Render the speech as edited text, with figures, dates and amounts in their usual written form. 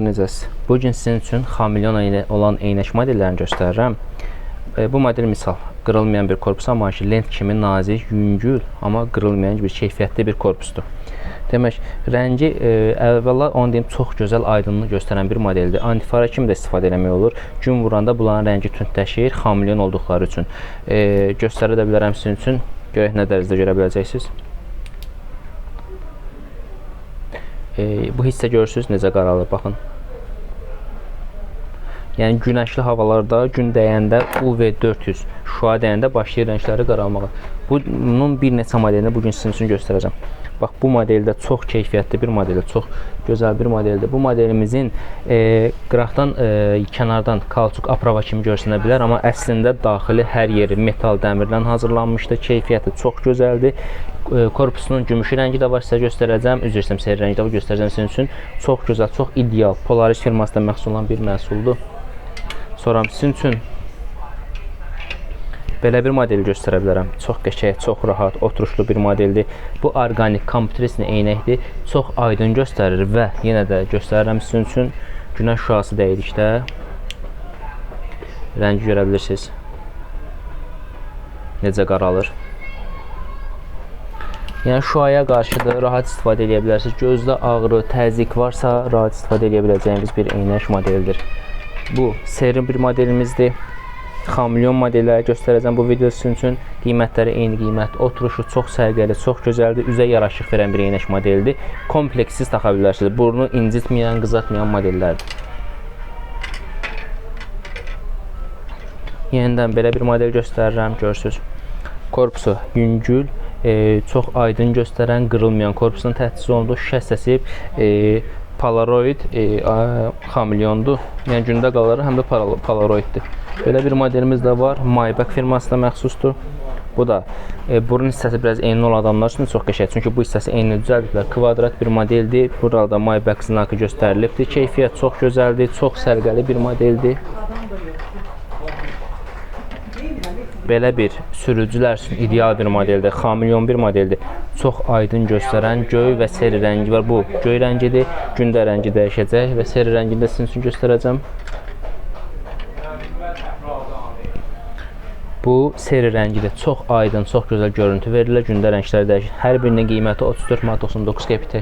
Necəsiz? Bu gün sizin üçün xamilyon olan eynək modellərini göstərirəm. Bu model misal qırılmayan bir korpus, amma lent kimi nazik, yüngül, amma qırılmayan bir keyfiyyətli bir korpusdur. Demək, rəngi əvvəla onu deyim, çox gözəl aydınlıq göstərən bir modeldir. Antifara kimi də istifadə etmək olur. Gün vuranda bunların rəngi tündləşir, xamilyon olduqları üçün. Göstərə də bilərəm sizin üçün. Görək nə dərəcədə görə biləcəksiniz. Bu hissə görürsünüz necə qaralır, baxın. Yəni günəşli havalarda gün dəyəndə UV400 şüa dəyəndə başlayır rəngləri qaralmağa. Bunun bir neçə modelini bugün sizin üçün göstərəcəm. Bax, bu modeldə çox keyfiyyətli bir modeldir, çox gözəl bir modeldir. Bu modelimizin qıraqdan, kənardan kauçuk aprava kimi görsənə bilər, amma əslində daxili hər yeri metal dəmirdən hazırlanmışdır. Keyfiyyəti çox gözəldir. Korpusunun gümüşü rəngi də var, sizə göstərəcəm. Üzr istəyirəm, seri rəngi də var, göstərəcəm sizin üçün. Çox gözəl, çox ideal. Polaris firmasında məhsul olan bir məhsuldur. Sonra sizin üçün belə bir modeli göstərə bilərəm. Çox qəşəng, çox rahat, oturuşlu bir modeldir. Bu orqanik kompresli eynəkdir. Çox aydın göstərir və yenə də göstərirəm sizin üçün. Günəş şüası dəydikdə rəngi görə bilirsiniz. Necə qaralır. Yəni şüaya qarşıdır, rahat istifadə edə bilərsiniz. Gözdə ağrı, təzyiq varsa rahat istifadə edə biləcəyiniz bir eynək modelidir. Bu seri bir modelimizdir. Xamilyon modelləri göstərəcəm bu video sizin üçün. Qiymətləri eyni qiymət, oturuşu çox səliqəli, çox gözəldir, üzə yaraşıq verən bir eynək modelidir. Kompleksiz taxa bilərsiniz. Burnu incitməyən, qızartmayan modellərdir. Yenidən belə bir model göstərirəm, görürsünüz. Korpusu yüngül, çox aydın göstərən, qırılmayan korpusun təchiz olunduğu şüşə hissəsi Polaroid xamilyondur. Yəni gündə qaları həm də Polaroiddir. Belə bir modelimiz də var. Maybach firmasına məxsusdur. Bu da burun hissəsi biraz enli olan adamlar üçün çox qəşəng. Çünki bu hissəsi enli düzəldiblər. Kvadrat bir modeldir. Burada Maybach znakı göstərilibdir. Keyfiyyət çox gözəldir, çox səliqəli bir modeldir. Belə bir sürücülər üçün ideal bir modeldir. Xamilyon bir modeldir. Çox aydın göstərən göy və seri rəngi var. Bu göy rəngidir. Gündə rəngi dəyişəcək və seri rəngini də sizin üçün göstərəcəm. Bu seri rəngidir. Çox aydın, çox gözəl görüntü verilir. Gündə rəngləri dəyişir. Hər birinin qiyməti 34 manat 99 qəpik.